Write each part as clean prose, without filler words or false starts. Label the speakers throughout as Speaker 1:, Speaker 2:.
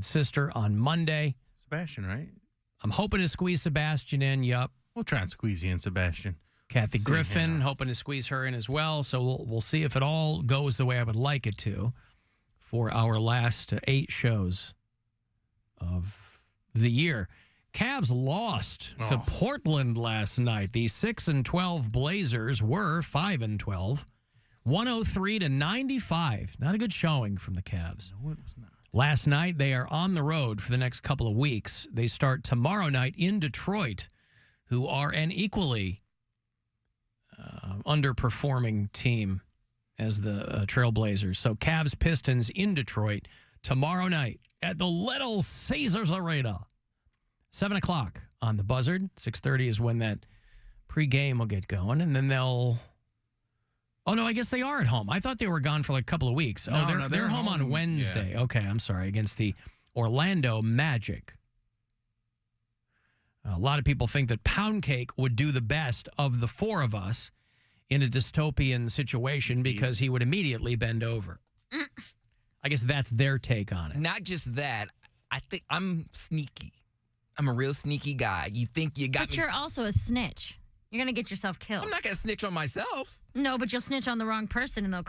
Speaker 1: Hollywood Sister on Monday.
Speaker 2: Sebastian, right?
Speaker 1: I'm hoping to squeeze Sebastian in. Yup.
Speaker 2: We'll try and squeeze you in, Sebastian.
Speaker 1: Kathy Griffin, hoping to squeeze her in as well. So we'll see if it all goes the way I would like it to for our last 8 shows of the year. Cavs lost to Portland last night. The 6-12 Blazers were 5-12, 103-95. Not a good showing from the Cavs.
Speaker 2: No, it was not.
Speaker 1: Last night, they are on the road for the next couple of weeks. They start tomorrow night in Detroit, who are an equally underperforming team as the Trailblazers. So Cavs Pistons in Detroit tomorrow night at the Little Caesars Arena. 7 o'clock on the Buzzard. 6:30 is when that pregame will get going. And then they'll... Oh, no, I guess they are at home. I thought they were gone for like a couple of weeks.
Speaker 2: No,
Speaker 1: they're home on Wednesday. Yeah. Okay, I'm sorry. Against the Orlando Magic. A lot of people think that Poundcake would do the best of the 4 of us in a dystopian situation because he would immediately bend over. I guess that's their take on it.
Speaker 3: Not just that. I think I'm sneaky. I'm a real sneaky guy. You think you got me.
Speaker 4: But you're also a snitch. You're going to get yourself killed.
Speaker 3: I'm not going to snitch on myself.
Speaker 4: No, but you'll snitch on the wrong person and they'll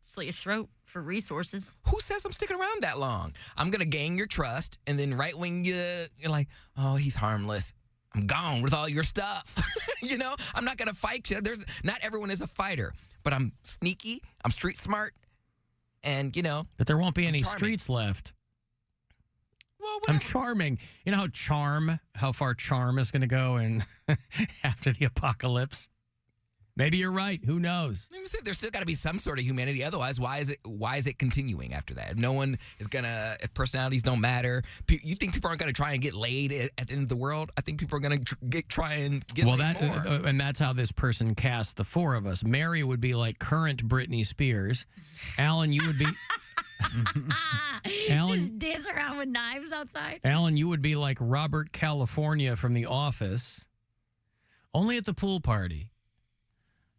Speaker 4: slit your throat for resources.
Speaker 3: Who says I'm sticking around that long? I'm going to gain your trust, and then right when you're like, oh, he's harmless, I'm gone with all your stuff. You know, I'm not going to fight you. Not everyone is a fighter, but I'm sneaky, I'm street smart, and, you know.
Speaker 1: But there won't be any streets left.
Speaker 3: Well,
Speaker 1: I'm charming. You know how far charm is going to go in after the apocalypse? Maybe you're right. Who knows?
Speaker 3: There's still got to be some sort of humanity. Otherwise, why is it continuing after that? If no one is if personalities don't matter, you think people aren't going to try and get laid at the end of the world? I think people are going to try and get laid more.
Speaker 1: And that's how this person cast the 4 of us. Mary would be like current Britney Spears. Alan, you would be...
Speaker 4: Just dance around with knives outside.
Speaker 1: Alan, you would be like Robert California from The Office. Only at the pool party.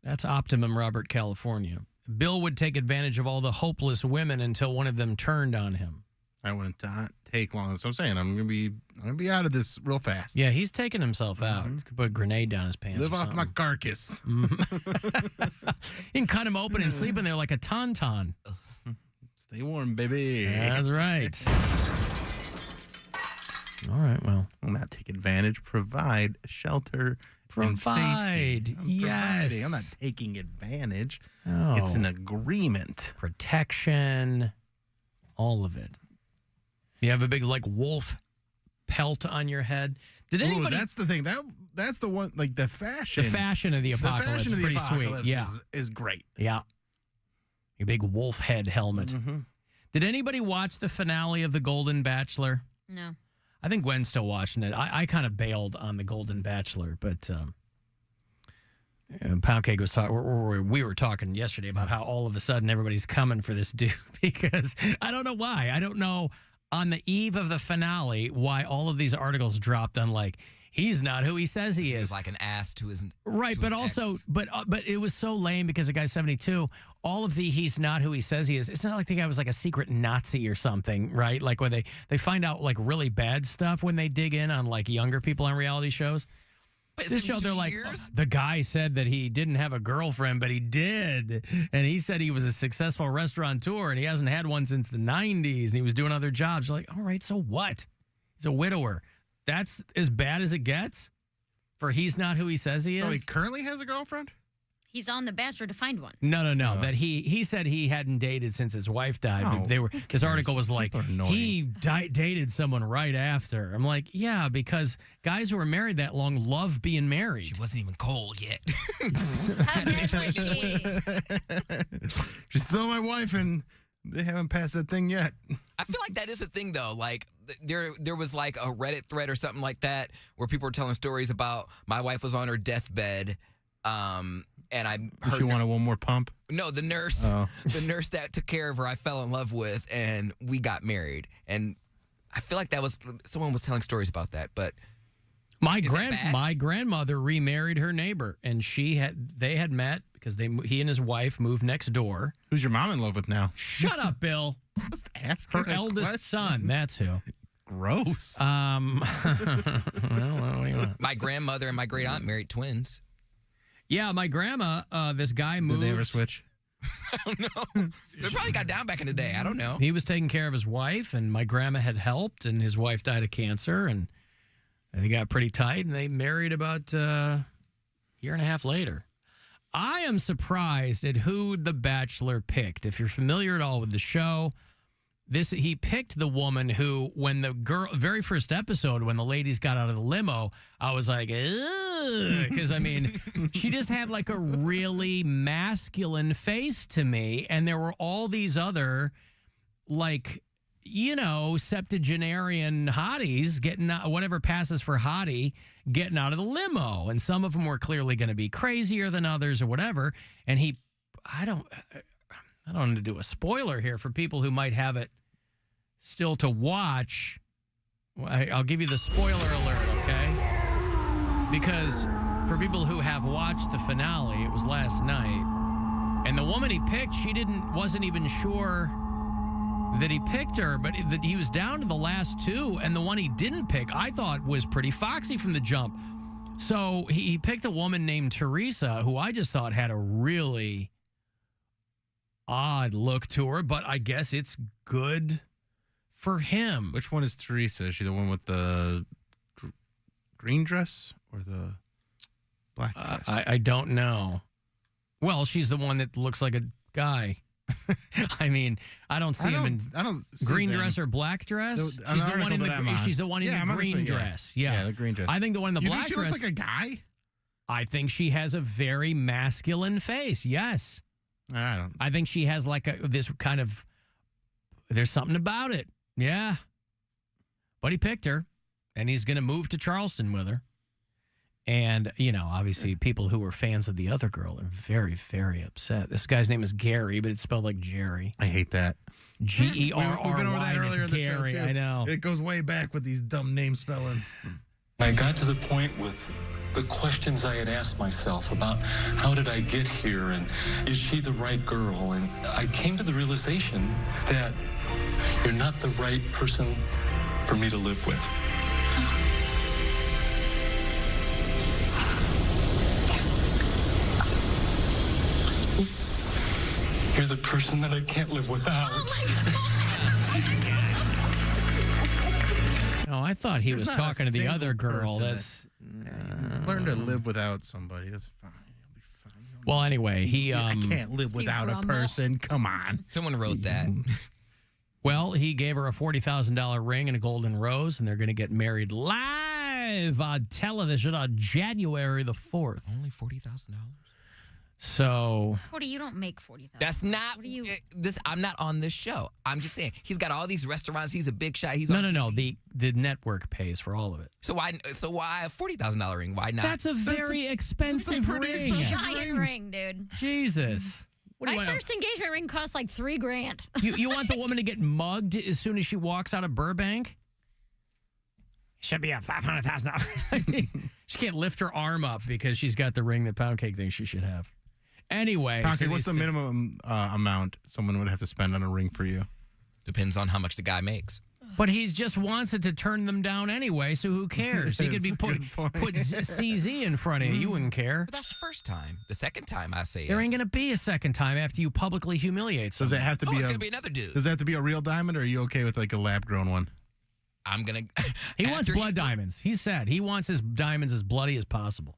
Speaker 1: That's optimum Robert California. Bill would take advantage of all the hopeless women until one of them turned on him.
Speaker 2: I wouldn't take long. That's what I'm saying. I'm gonna be out of this real fast.
Speaker 1: Yeah, he's taking himself out. He could put a grenade down his pants.
Speaker 2: Live off my carcass.
Speaker 1: You can cut him open and sleep in there like a tauntaun.
Speaker 2: Stay warm, baby.
Speaker 1: That's right. All right, well.
Speaker 2: I'll not take advantage. Provide shelter.
Speaker 1: Provide. Yes.
Speaker 2: I'm not taking advantage.
Speaker 1: Oh.
Speaker 2: It's an agreement.
Speaker 1: Protection. All of it. You have a big, like, wolf pelt on your head. Did anybody...
Speaker 2: Ooh, that's the thing. That's the one, like, the fashion.
Speaker 1: The fashion of the apocalypse.
Speaker 2: The fashion of the
Speaker 1: pretty
Speaker 2: apocalypse
Speaker 1: sweet. Yeah.
Speaker 2: is great.
Speaker 1: Yeah. A big wolf head helmet.
Speaker 2: Mm-hmm.
Speaker 1: Did anybody watch the finale of The Golden Bachelor?
Speaker 4: No.
Speaker 1: I think Gwen's still watching it. I kind of bailed on The Golden Bachelor, but Poundcake was talking. We were talking yesterday about how all of a sudden everybody's coming for this dude because I don't know why. I don't know on the eve of the finale why all of these articles dropped on like he's not who he says he is.
Speaker 3: He's like an ass to his
Speaker 1: right,
Speaker 3: to
Speaker 1: but
Speaker 3: his
Speaker 1: also
Speaker 3: ex.
Speaker 1: but it was so lame because the guy's 72. All of the he's not who he says he is. It's not like the guy was like a secret Nazi or something, right? Like when they find out like really bad stuff when they dig in on like younger people on reality shows.
Speaker 3: But
Speaker 1: This show, they're like, the guy said that he didn't have a girlfriend, but he did. And he said he was a successful restaurateur and he hasn't had one since the 90s. And he was doing other jobs. You're like, all right, so what? He's a widower. That's as bad as it gets for he's not who he says he is?
Speaker 2: Oh, he currently has a girlfriend?
Speaker 4: He's on The Bachelor to find one.
Speaker 1: No. That he said he hadn't dated since his wife died. This article was like he dated someone right after. I'm like, yeah, because guys who are married that long love being married.
Speaker 3: She wasn't even cold yet.
Speaker 4: How dare she?
Speaker 2: She's still my wife, and they haven't passed that thing yet.
Speaker 3: I feel like that is a thing, though. Like, there was like a Reddit thread or something like that where people were telling stories about my wife was on her deathbed. And I heard
Speaker 2: she wanted one more pump?
Speaker 3: No, the nurse. The nurse that took care of her, I fell in love with, and we got married. And I feel like that was someone was telling stories about that, but
Speaker 1: My
Speaker 3: Is that bad?
Speaker 1: my grandmother remarried her neighbor, and they had met because he and his wife moved next door.
Speaker 2: Who's your mom in love with now?
Speaker 1: Shut up, Bill.
Speaker 2: Just ask
Speaker 1: Her eldest son. That's who.
Speaker 2: Gross.
Speaker 1: Well, what do you want?
Speaker 3: My grandmother and my great aunt married twins.
Speaker 1: Yeah, my grandma. This guy moved.
Speaker 2: Did they ever switch?
Speaker 3: I don't know. They probably got down back in the day. I don't know.
Speaker 1: He was taking care of his wife, and my grandma had helped, and his wife died of cancer, and they got pretty tight, and they married about a year and a half later. I am surprised at who The Bachelor picked. If you're familiar at all with the show, he picked the woman who, when the very first episode, when the ladies got out of the limo, I was like, because I mean, she just had like a really masculine face to me, and there were all these other, like, you know, septuagenarian hotties getting out, whatever passes for hottie, getting out of the limo, and some of them were clearly going to be crazier than others or whatever. And I don't want to do a spoiler here for people who might have it still to watch. I'll give you the spoiler alert, okay? Because for people who have watched the finale, it was last night, and the woman he picked, wasn't even sure that he picked her, but that he was down to the last two, and the one he didn't pick, I thought was pretty foxy from the jump. So he picked a woman named Teresa, who I just thought had a really odd look to her, but I guess it's good for him.
Speaker 2: Which one is Teresa? Is she the one with the green dress or the black dress?
Speaker 1: I don't know. Well, she's the one that looks like a guy. I mean, I don't see him in green dress or black dress. She's the one in the green dress. Yeah,
Speaker 2: the green dress.
Speaker 1: I think the one in the black
Speaker 2: think she
Speaker 1: dress
Speaker 2: looks like a guy?
Speaker 1: I think she has a very masculine face. Yes. I think she has like this kind of, there's something about it. Yeah. But he picked her, and he's going to move to Charleston with her. And, you know, obviously people who were fans of the other girl are very, very upset. This guy's name is Gary, but it's spelled like Jerry.
Speaker 2: I hate that.
Speaker 1: Gerry.
Speaker 2: We've been over that earlier in the show,
Speaker 1: Gary,
Speaker 2: too.
Speaker 1: I know.
Speaker 2: It goes way back with these dumb name spellings.
Speaker 5: I got to the point with the questions I had asked myself about how did I get here and is she the right girl? And I came to the realization that you're not the right person for me to live with. You're the person that I can't live without.
Speaker 1: Oh, I thought he was
Speaker 2: not
Speaker 1: talking
Speaker 2: a
Speaker 1: to the
Speaker 2: single
Speaker 1: other girl.
Speaker 2: person learn to live without somebody. That's fine. It'll be fine.
Speaker 1: Well, anyway,
Speaker 2: I can't live without a person. Come on.
Speaker 3: Someone wrote that.
Speaker 1: Well, he gave her a $40,000 ring and a golden rose, and they're going to get married live on television on January the 4th.
Speaker 3: Only $40,000.
Speaker 1: So,
Speaker 4: Cody, you don't make $40,000.
Speaker 3: That's not
Speaker 4: What are you?
Speaker 3: this. I'm not on this show. I'm just saying he's got all these restaurants. He's a big shot. He's
Speaker 1: no.
Speaker 3: TV.
Speaker 1: The network pays for all of it.
Speaker 3: So why a $40,000 ring? Why not?
Speaker 1: That's a very expensive
Speaker 2: pretty
Speaker 1: ring.
Speaker 2: expensive
Speaker 4: Giant ring, dude.
Speaker 1: Jesus. What do you
Speaker 4: My
Speaker 1: want?
Speaker 4: first engagement ring cost like $3,000.
Speaker 1: You want the woman to get mugged as soon as she walks out of Burbank? Should be a $500,000. She can't lift her arm up because she's got the ring that Poundcake thinks she should have. Anyway.
Speaker 2: Poundcake, what's the minimum amount someone would have to spend on a ring for you?
Speaker 3: Depends on how much the guy makes.
Speaker 1: But he just wants it to turn them down anyway, so who cares? He could be put CZ in front of you. You wouldn't care.
Speaker 3: But that's the first time. The second time I say
Speaker 1: There
Speaker 3: yes.
Speaker 1: ain't going to be a second time after you publicly humiliate someone.
Speaker 2: Does it have to be
Speaker 3: it's gonna be another dude.
Speaker 2: Does it have to be a real diamond, or are you okay with like a lab-grown one?
Speaker 3: I'm gonna.
Speaker 1: He wants blood diamonds. He said he wants his diamonds as bloody as possible.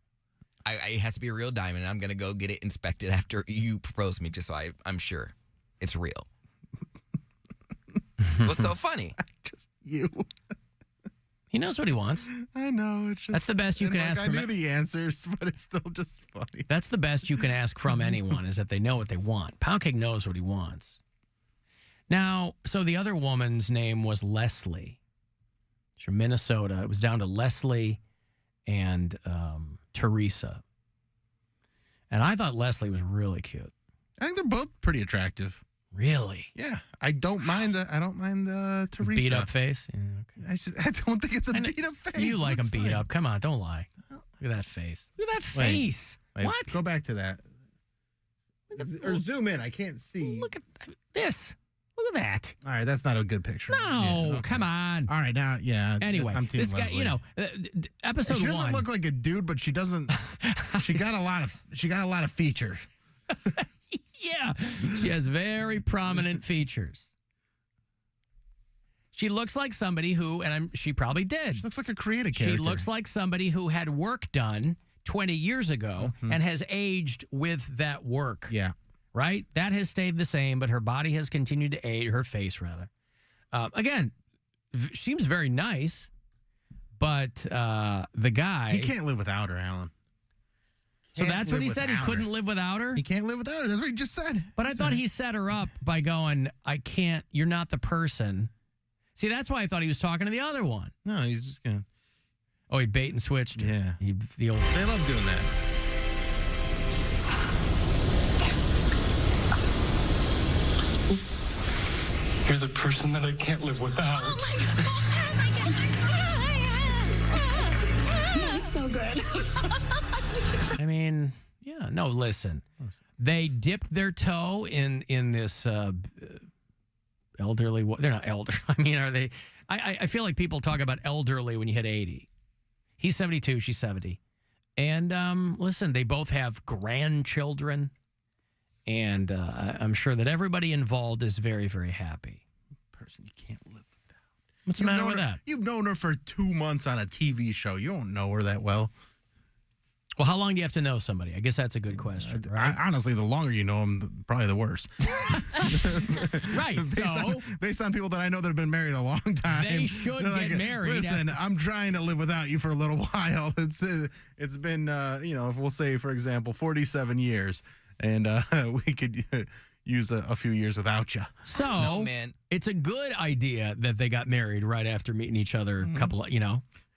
Speaker 3: It has to be a real diamond. I'm gonna go get it inspected after you propose to me, just so I'm sure it's real. What's so funny?
Speaker 2: Just you.
Speaker 1: He knows what he wants.
Speaker 2: I know. It's just,
Speaker 1: That's the best you can ask
Speaker 2: I
Speaker 1: from
Speaker 2: knew the answers, but it's still just funny.
Speaker 1: That's the best you can ask from anyone, is that they know what they want. Poundcake knows what he wants. Now, so the other woman's name was Leslie. She's from Minnesota. It was down to Leslie and Teresa. And I thought Leslie was really cute.
Speaker 2: I think they're both pretty attractive.
Speaker 1: Really?
Speaker 2: Yeah, I don't mind the Teresa.
Speaker 1: Beat up face? Yeah,
Speaker 2: I don't think it's a beat up face.
Speaker 1: You like them
Speaker 2: Looks
Speaker 1: beat
Speaker 2: fine.
Speaker 1: up. Come on, don't lie. Look at that face. Look at that face.
Speaker 2: Wait,
Speaker 1: What?
Speaker 2: Go back to that. Or zoom in. I can't see.
Speaker 1: Look at this. Look at that.
Speaker 2: All right, that's not a good picture.
Speaker 1: No,
Speaker 2: Yeah, okay.
Speaker 1: come on.
Speaker 2: All right, now, yeah.
Speaker 1: Anyway,
Speaker 2: I'm Team
Speaker 1: this guy,
Speaker 2: Leslie.
Speaker 1: episode
Speaker 2: She doesn't
Speaker 1: 1.
Speaker 2: look like a dude, but she doesn't. She got a lot of features.
Speaker 1: Yeah, she has very prominent features. She looks like somebody who, and she probably did.
Speaker 2: She looks like a creative
Speaker 1: She
Speaker 2: character.
Speaker 1: looks like somebody who had work done 20 years ago and has aged with that work.
Speaker 2: Yeah.
Speaker 1: Right? That has stayed the same, but her body has continued to age, her face rather. Again, seems very nice, but the guy.
Speaker 2: He can't live without her, Alan.
Speaker 1: So
Speaker 2: Can't
Speaker 1: that's what
Speaker 2: live
Speaker 1: he said. He
Speaker 2: without
Speaker 1: couldn't
Speaker 2: her.
Speaker 1: live without her.
Speaker 2: He can't live without her. That's what he just said.
Speaker 1: But I thought he set her up by going, I can't, you're not the person. See, that's why I thought he was talking to the other one.
Speaker 2: No, he's just gonna.
Speaker 1: Oh, he bait and switched.
Speaker 2: Yeah.
Speaker 1: The old.
Speaker 2: They love doing that.
Speaker 5: You're the person that I can't live without.
Speaker 6: Oh That's so good.
Speaker 1: I mean, yeah, no, listen. They dipped their toe in this elderly. They're not elder. I mean, are they? I feel like people talk about elderly when you hit 80. He's 72. She's 70. And listen, they both have grandchildren. And I'm sure that everybody involved is very, very happy.
Speaker 2: Person you can't live without.
Speaker 1: What's the matter with that?
Speaker 2: You've known her for 2 months on a TV show. You don't know her that well.
Speaker 1: Well, how long do you have to know somebody? I guess that's a good question, right?
Speaker 2: Honestly, the longer you know them, probably the worse.
Speaker 1: Right.
Speaker 2: based on people that I know that have been married a long time,
Speaker 1: They should
Speaker 2: they're
Speaker 1: get married.
Speaker 2: Listen, I'm trying to live without you for a little while. It's been if we'll say, for example, 47 years, and we could use a few years without you.
Speaker 1: So,
Speaker 3: No, man.
Speaker 1: it's a good idea that they got married right after meeting each other. A couple of,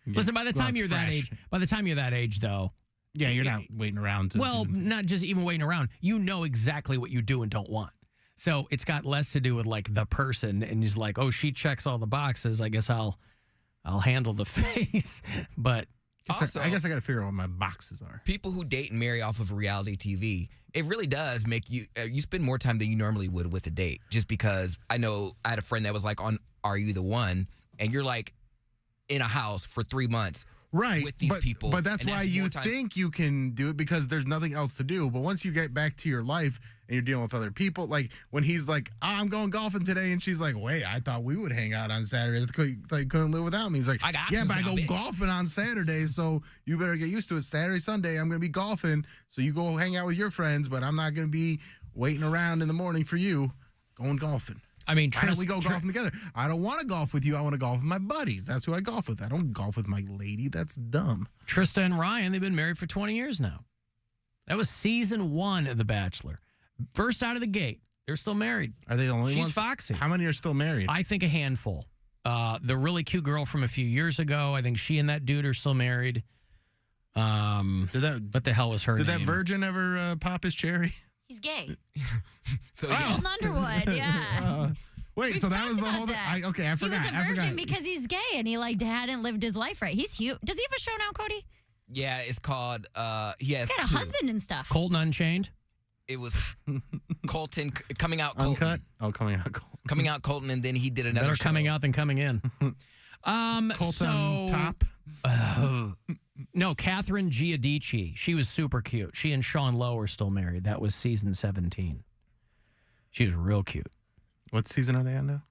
Speaker 1: Listen, by the time
Speaker 2: it's
Speaker 1: you're that
Speaker 2: fresh.
Speaker 1: age, though.
Speaker 2: Yeah, you're not waiting around to.
Speaker 1: Well, not just even waiting around. You know exactly what you do and don't want. So it's got less to do with like the person, and he's like, oh, she checks all the boxes. I guess I'll handle the face. But
Speaker 3: Also,
Speaker 2: I guess I got to figure out what my boxes are.
Speaker 3: people who date and marry off of reality TV, it really does make you you spend more time than you normally would with a date. Just because I know I had a friend that was like on Are You the One, and you're like in a house for 3 months.
Speaker 2: Right,
Speaker 3: with these people.
Speaker 2: But that's
Speaker 3: and
Speaker 2: why
Speaker 3: more
Speaker 2: you
Speaker 3: time.
Speaker 2: think you can do it, because there's nothing else to do. But once you get back to your life and you're dealing with other people, like when he's like, I'm going golfing today, and she's like, wait, I thought we would hang out on Saturdays. Like, couldn't live without me. He's like,
Speaker 3: I got
Speaker 2: yeah,
Speaker 3: options
Speaker 2: but I
Speaker 3: now,
Speaker 2: go
Speaker 3: bitch.
Speaker 2: golfing on Saturdays, so you better get used to it. Saturday, Sunday, I'm going to be golfing, so you go hang out with your friends, but I'm not going to be waiting around in the morning for you going golfing.
Speaker 1: I mean,
Speaker 2: Why don't we go golfing together? I don't want to golf with you. I want to golf with my buddies. That's who I golf with. I don't golf with my lady. That's dumb.
Speaker 1: Trista and Ryan, they've been married for 20 years now. That was season 1 of The Bachelor. First out of the gate, they're still married.
Speaker 2: Are they the only
Speaker 1: She's
Speaker 2: ones?
Speaker 1: foxy.
Speaker 2: How many are still married?
Speaker 1: I think a handful. The really cute girl from a few years ago, I think she and that dude are still married.
Speaker 2: Did that
Speaker 1: What the hell was her
Speaker 2: did
Speaker 1: name?
Speaker 2: that virgin ever pop his cherry?
Speaker 4: He's gay.
Speaker 3: So
Speaker 4: Colton Underwood, yeah.
Speaker 2: Wait,
Speaker 4: We've
Speaker 2: so that
Speaker 4: talked
Speaker 2: was the
Speaker 4: about
Speaker 2: whole thing.
Speaker 4: that.
Speaker 2: Okay, I forgot.
Speaker 4: He was a
Speaker 2: I
Speaker 4: virgin
Speaker 2: forgot.
Speaker 4: because he's gay and he hadn't lived his life right. He's huge. Does he have a show now, Cody?
Speaker 3: yeah, it's called he has
Speaker 4: He's got a
Speaker 3: two.
Speaker 4: husband and stuff.
Speaker 1: Colton Unchained?
Speaker 3: It was Colton coming out Colton.
Speaker 2: Uncut. Oh, coming out.
Speaker 3: Coming out Colton, and then he did another
Speaker 1: Better
Speaker 3: show.
Speaker 1: coming out than coming in.
Speaker 2: Colton
Speaker 1: so,
Speaker 2: top.
Speaker 1: No, Catherine Giudice. She was super cute. She and Sean Lowe are still married. That was season 17. She was real cute.
Speaker 2: What season are they on now?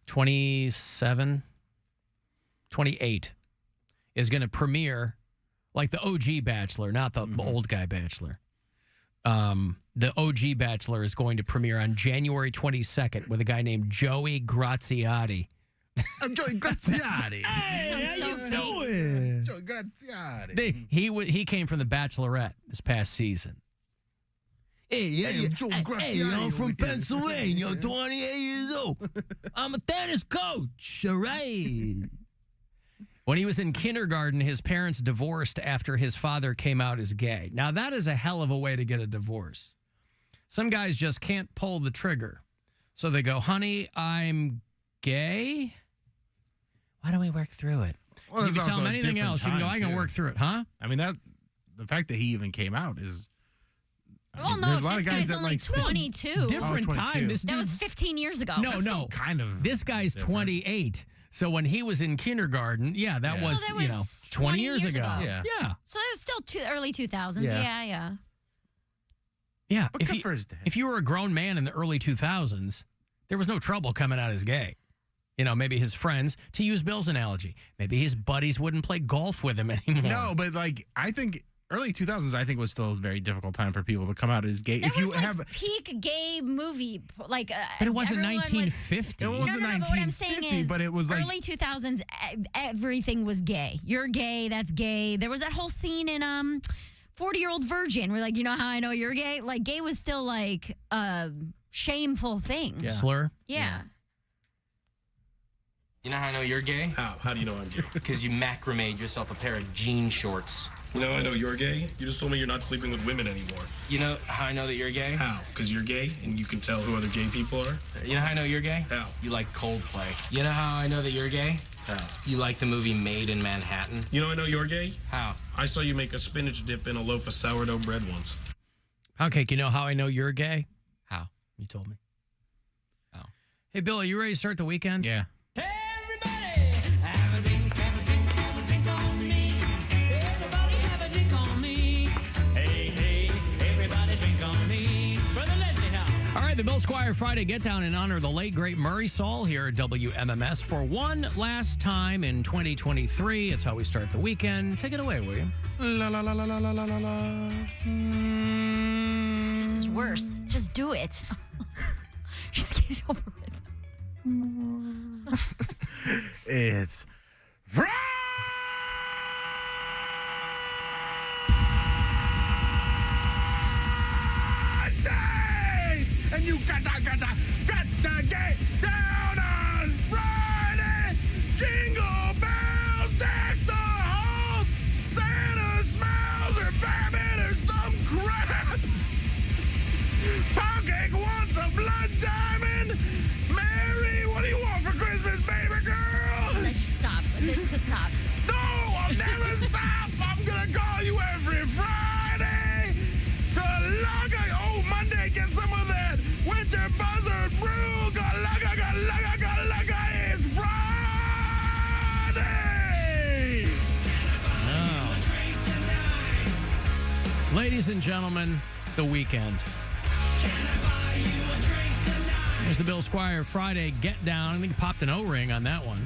Speaker 1: 27, 28 is going to premiere, like the OG Bachelor, not the old guy Bachelor. The OG Bachelor is going to premiere on January 22nd with a guy named Joey Graziati.
Speaker 2: I'm Joey Graziati.
Speaker 4: Sounds so fake.
Speaker 2: Joey Graziati.
Speaker 1: He came from The Bachelorette this past season.
Speaker 2: Hey, I'm Joey Graziati.
Speaker 1: I'm from
Speaker 2: over here.
Speaker 1: Pennsylvania, 28 years old. I'm a tennis coach, all right? When he was in kindergarten, his parents divorced after his father came out as gay. Now, that is a hell of a way to get a divorce. Some guys just can't pull the trigger. So they go, honey, I'm gay. Why don't we work through it?
Speaker 2: Well,
Speaker 1: You
Speaker 2: there's
Speaker 1: can tell him
Speaker 2: also a
Speaker 1: anything
Speaker 2: different
Speaker 1: else. You can go,
Speaker 2: time,
Speaker 1: I can
Speaker 2: too.
Speaker 1: work through it, huh?
Speaker 2: I mean, the fact that he even came out is.
Speaker 4: Well, no,
Speaker 2: there's a lot
Speaker 4: this
Speaker 2: of guys
Speaker 4: guy's
Speaker 2: that
Speaker 4: only
Speaker 2: like
Speaker 4: 22.
Speaker 1: Different
Speaker 2: 22.
Speaker 1: time. This
Speaker 4: That was
Speaker 1: dude's
Speaker 4: 15 years ago.
Speaker 1: no,
Speaker 2: That's
Speaker 1: no.
Speaker 2: still kind of.
Speaker 1: This guy's
Speaker 2: different.
Speaker 1: 28. So when he was in kindergarten, that
Speaker 2: Yeah.
Speaker 1: was,
Speaker 4: Well, that was
Speaker 1: 20 years ago.
Speaker 2: Yeah.
Speaker 1: Yeah.
Speaker 4: So it was still early 2000s.
Speaker 2: Yeah.
Speaker 4: Yeah.
Speaker 1: Yeah.
Speaker 2: But
Speaker 1: If
Speaker 2: good
Speaker 1: you,
Speaker 2: for his dad.
Speaker 1: if you were a grown man in the early 2000s, there was no trouble coming out as gay. Maybe his friends, to use Bill's analogy, maybe his buddies wouldn't play golf with him anymore.
Speaker 2: No, but I think early 2000s, I think was still a very difficult time for people to come out as gay.
Speaker 4: That
Speaker 2: If you
Speaker 4: was like
Speaker 2: have,
Speaker 4: peak gay movie. Like,
Speaker 1: But it wasn't
Speaker 4: everyone was-
Speaker 1: 1950.
Speaker 2: it wasn't
Speaker 4: No, but what I'm saying
Speaker 2: 1950,
Speaker 4: is,
Speaker 2: but it was like
Speaker 4: early 2000s, everything was gay. You're gay, that's gay. There was that whole scene in 40-Year-Old Virgin where, like, you know how I know you're gay? Like, gay was still, like, a shameful thing.
Speaker 2: Yeah.
Speaker 1: Slur.
Speaker 4: Yeah.
Speaker 6: You know how I know you're gay?
Speaker 7: How? How do you know I'm gay?
Speaker 6: Because you macrameed yourself a pair of jean shorts.
Speaker 7: You know I know you're gay? You just told me you're not sleeping with women anymore.
Speaker 6: You know how I know that you're gay?
Speaker 7: How? Because you're gay and you can tell who other gay people are?
Speaker 6: You know how I know you're gay?
Speaker 7: How?
Speaker 6: You like Coldplay. You know how I know that you're gay?
Speaker 7: How?
Speaker 6: You like the movie Made in Manhattan?
Speaker 7: You know I know you're gay?
Speaker 6: How?
Speaker 7: I saw you make a spinach dip in a loaf of sourdough bread once.
Speaker 1: Poundcake, you know how I know you're gay?
Speaker 3: How?
Speaker 1: You told me.
Speaker 3: Oh.
Speaker 1: Hey, Bill, are you ready to start the weekend?
Speaker 2: yeah.
Speaker 1: All right, the Bill Squire Friday Get Down in honor of the late, great Murray Saul here at WMMS for one last time in 2023. It's how we start the weekend. Take it away, will you?
Speaker 2: La la la la la la la la la.
Speaker 4: This is worse. Just do it. Just get over it.
Speaker 2: It's Friday! And you got to get down on Friday! Jingle bells, deck the halls! Santa smiles or Batman or some crap! Poundcake wants a blood diamond! Mary, what do you want for Christmas, baby girl?
Speaker 4: Let's stop. This to stop.
Speaker 2: No, I'll never stop. I'm gonna call you every Friday. Monday, get some of that winter buzzard brew. Galaga, it's Friday.
Speaker 1: Ladies and gentlemen, the weekend. There's the Bill Squire Friday Get Down. I think he popped an O-ring on that one.